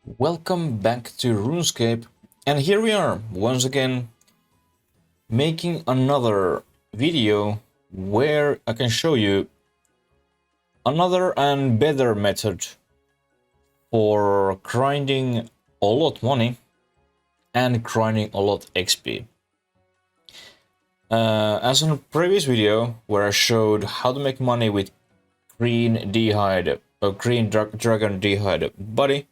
Welcome back to RuneScape, and here we are once again making another video where I can show you another and better method for grinding a lot money and grinding a lot XP. As in a previous video where I showed how to make money with green D'hide or green dragon D'hide body,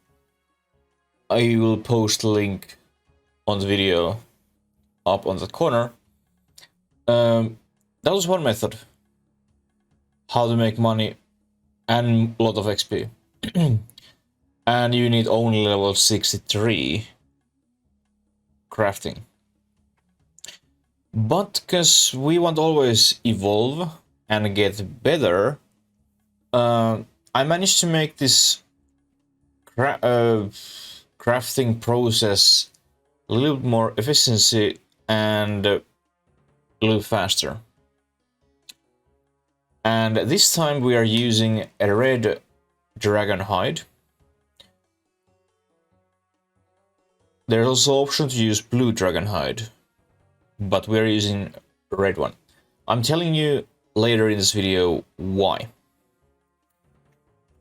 I will post a link on the video up on the corner. That was one method how to make money and a lot of XP. And you need only level 63 crafting. But because we want to always evolve and get better, I managed to make this crafting process a little bit more efficiency and a little faster. And this time we are using a red dragon hide. There's also option to use blue dragon hide, but we're using a red one. I'm telling you later in this video why.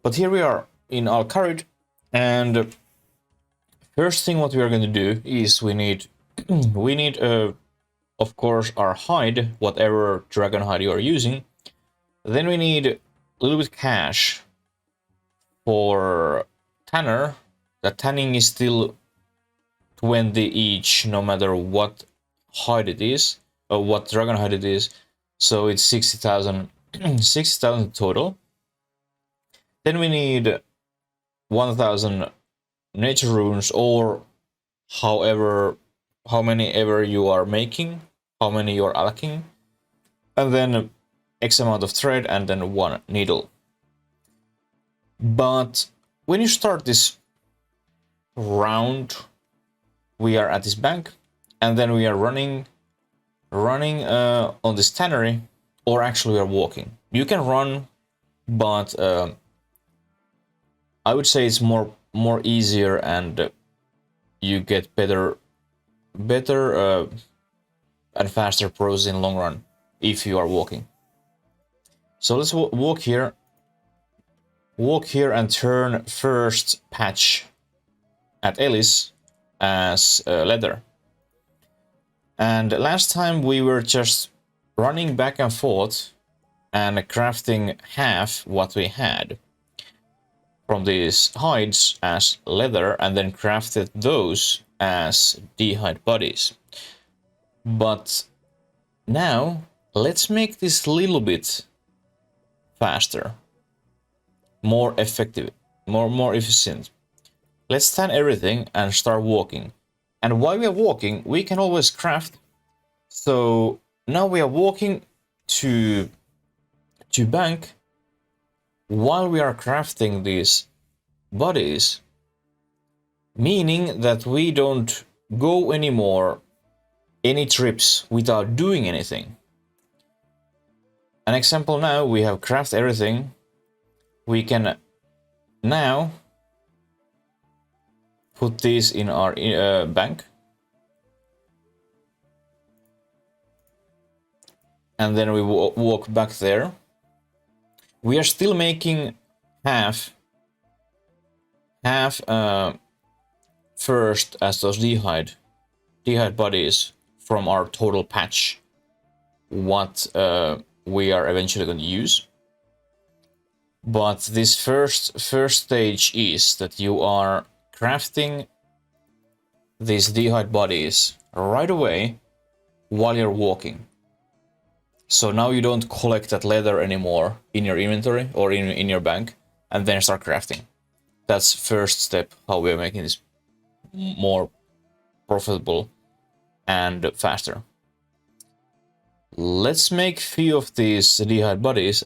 But here we are in our carriage, and first thing what we are going to do is we need of course our hide, whatever dragon hide you are using. Then we need a little bit cash for tanner. The tanning is still 20 each, no matter what hide it is or what dragon hide it is. So it's 60,000 60,000 total. Then we need 1,000 nature runes, or how many ever you are making, how many you are allocating, and then X amount of thread, and then one needle. But when you start this round, we are at this bank, and then we are running on this tannery, or actually we are walking. You can run, but I would say it's more easier, and you get better and faster pros in long run if you are walking. So let's walk here and turn first patch at Ellis as leather. And last time we were just running back and forth and crafting half what we had from these hides as leather, and then crafted those as D'hide bodies. But now let's make this a little bit faster, more effective, more efficient. Let's stand everything and start walking. And while we are walking, we can always craft. So now we are walking to bank while we are crafting these bodies, meaning that we don't go anymore any trips without doing anything. An example, now we have crafted everything. We can now put this in our bank, and then we walk back there. We are still making half first as those D'hide bodies from our total patch, what we are eventually going to use. But this first stage is that you are crafting these D'hide bodies right away while you're walking. So now you don't collect that leather anymore in your inventory or in your bank and then start crafting. That's first step how we're making this more profitable and faster. Let's make few of these D'hide bodies.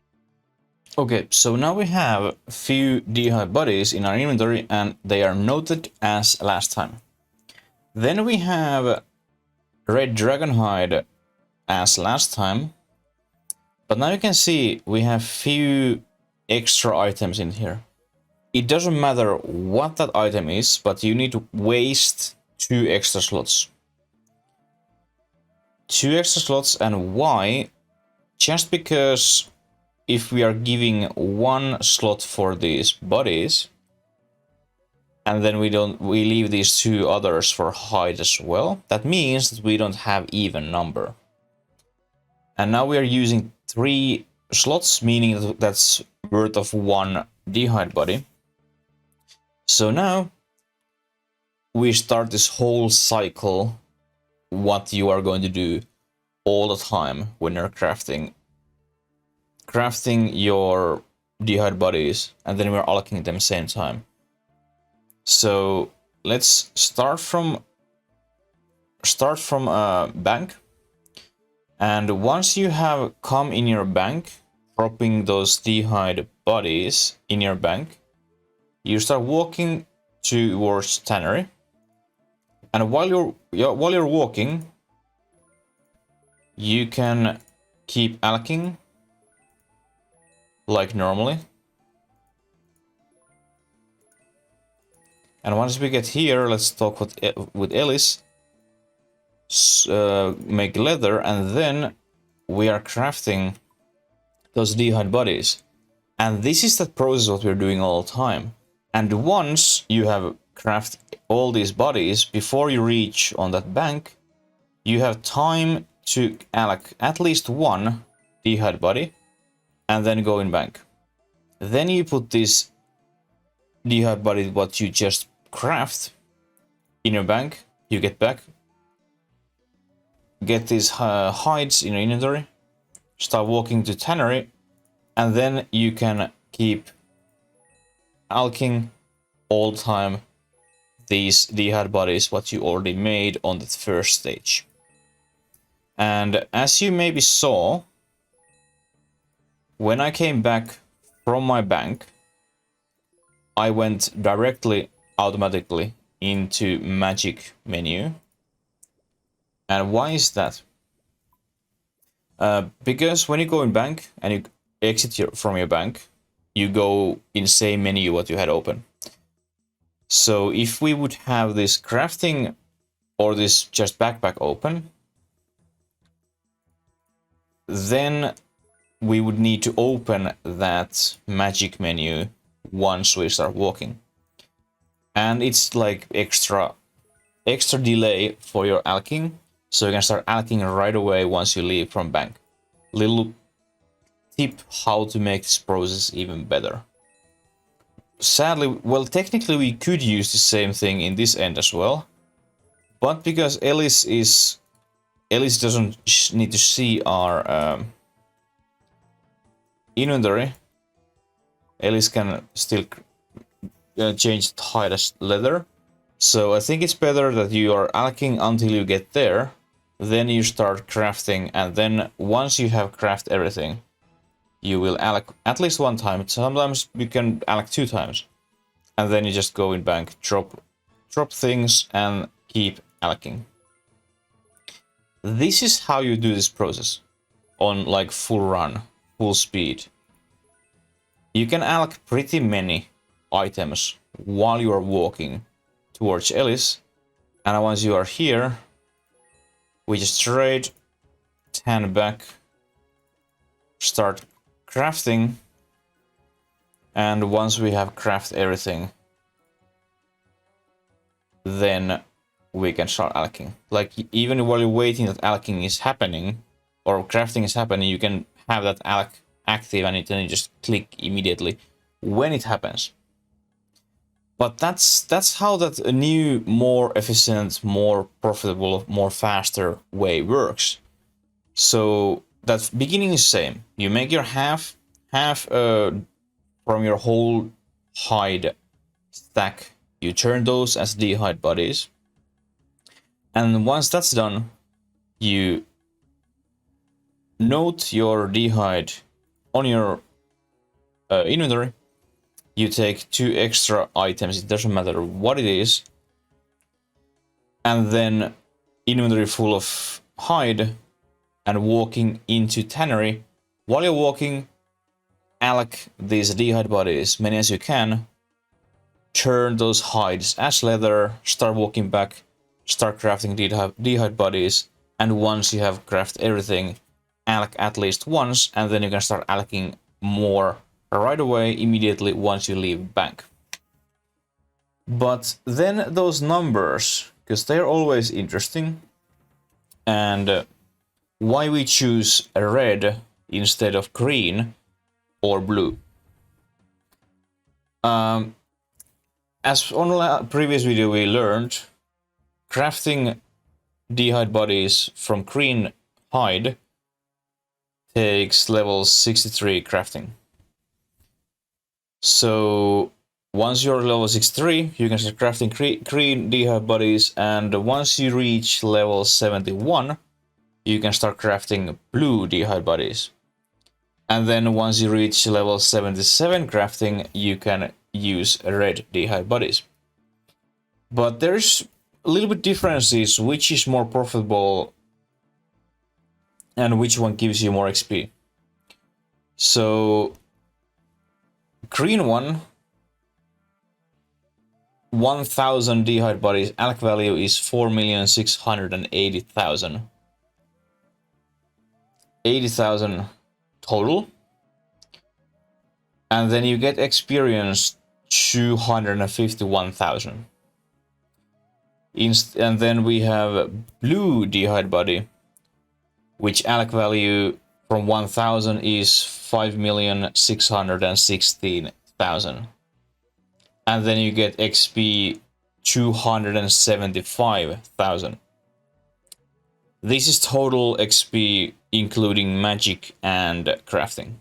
Okay, so now we have a few D'hide bodies in our inventory, and they are noted as last time. Then we have red dragon hide as last time, but now you can see we have few extra items in here. it doesn't matter what that item is, but you need to waste 2 extra slots. 2 extra slots, and why? Just because if we are giving 1 slot for these bodies, and then we leave these 2 others for hide as well, that means that we don't have even number. And now we are using 3 slots, meaning that's worth of 1 d'hide body. So now we start this whole cycle, what you are going to do all the time when you're crafting your d'hide bodies, and then we're allocating them same time. So let's start from a bank, and once you have come in your bank, dropping those d'hide bodies in your bank, you start walking towards tannery, and while you're walking, you can keep alching like normally. And once we get here, let's talk with Ellis, make leather, and then we are crafting those d'hide bodies. And this is the process what we're doing all the time. And once you have crafted all these bodies, before you reach on that bank, you have time to allocate at least 1 d'hide body, and then go in bank. Then you put this d'hide body, what you just craft, in your bank. You get back, get these hides in your inventory, start walking to tannery, and then you can keep alching all the time these d'hide bodies what you already made on the first stage. And as you maybe saw, when I came back from my bank, I went directly automatically into magic menu. And why is that? Because when you go in bank and you exit from your bank, you go in same menu what you had open. So if we would have this crafting or this just backpack open, then we would need to open that magic menu once we start walking. And it's like extra delay for your alching, so you can start alching right away once you leave from bank. Little tip how to make this process even better. Sadly, well, technically we could use the same thing in this end as well, but because Ellis doesn't need to see our inventory, Ellis can still change the hide as leather. So I think it's better that you are alching until you get there, then you start crafting, and then once you have crafted everything, you will alch at least 1 time. Sometimes you can alch 2 times, and then you just go in bank, drop things, and keep alching. This is how you do this process on like full run, full speed. You can alch pretty many items while you are walking towards Ellis, and once you are here, we just trade 10 back, start crafting, and once we have crafted everything, then we can start alching. Like, even while you're waiting that alching is happening, or crafting is happening, you can have that alch active, and then you just click immediately when it happens. But that's how that a new, more efficient, more profitable, more faster way works. So that beginning is same. You make your half from your whole hide stack. You turn those as d'hide bodies, and once that's done, you note your d'hide on your inventory. You take 2 extra items, it doesn't matter what it is, and then inventory full of hide, and walking into tannery. While you're walking, alch these d'hide bodies, many as you can, turn those hides as leather, start walking back, start crafting d'hide bodies, and once you have crafted everything, alch at least once, and then you can start alching more right away, immediately once you leave bank. But then those numbers, because they're always interesting, and why we choose red instead of green or blue. As on the previous video we learned, crafting d'hide bodies from green hide takes level 63 crafting. So once you're level 63, you can start crafting green d'hide bodies, and once you reach level 71, you can start crafting blue d'hide bodies. And then once you reach level 77 crafting, you can use red d'hide bodies. But there's a little bit differences which is more profitable and which one gives you more XP. So green one, 1000 d'hide bodies, alch value is 4,680,000. 80,000 total. And then you get experience 251,000. And then we have blue d'hide body, which alch value from 1000 is 5,616,000. And then you get XP 275,000. This is total XP including magic and crafting.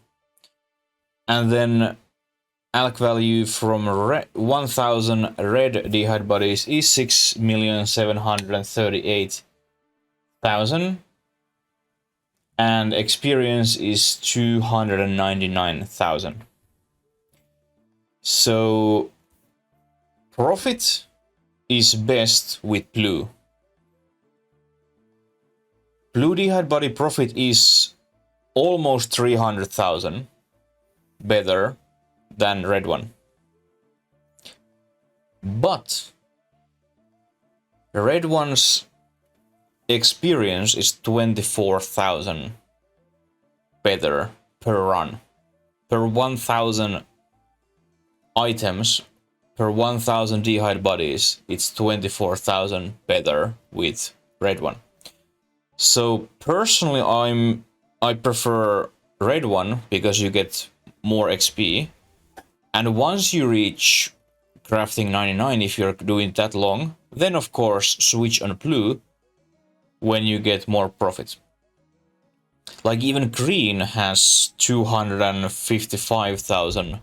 And then alch value from 1000 red d'hide bodies is 6,738,000. And experience is 299,000. So profit is best with blue. Blue d'hide body profit is almost 300,000 better than red one. But red one's experience is 24,000 better per run. Per 1000 items, per 1000 d'hide bodies, it's 24,000 better with red one. So personally I prefer red one because you get more XP, and once you reach crafting 99, if you're doing that long, then of course switch on blue when you get more profit. Like even green has 255,000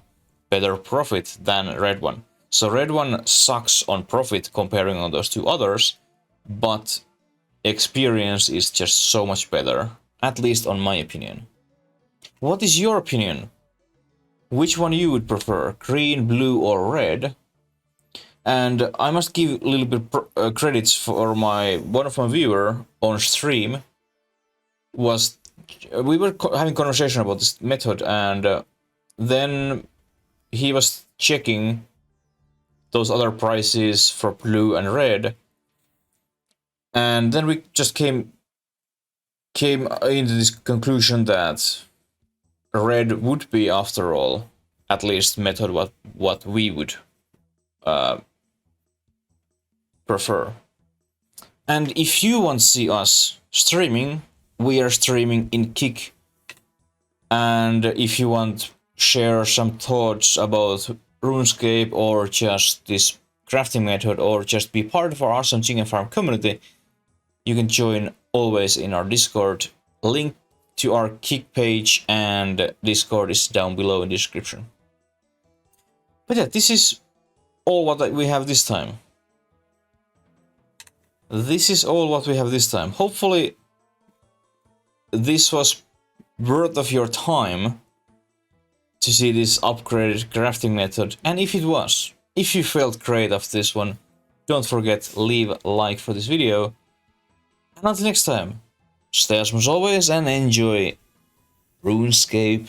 better profit than red one. So red one sucks on profit comparing on those two others, but experience is just so much better, at least on my opinion. What is your opinion? Which one you would prefer, green, blue or red? And I must give a little bit credits for one of my viewer on stream. We were having conversation about this method, and then he was checking those other prices for blue and red, and then we just came into this conclusion that red would be, after all, at least method what we would prefer. And if you want to see us streaming, we are streaming in Kick. And if you want to share some thoughts about RuneScape or just this crafting method or just be part of our awesome chicken farm community, you can join always in our Discord. Link to our Kick page and Discord is down below in the description. But yeah, this is all what we have this time. This is all what we have this time. Hopefully this was worth of your time to see this upgraded crafting method, and if it was, if you felt great after this one, don't forget leave a like for this video, and until next time, stay awesome as always and enjoy RuneScape.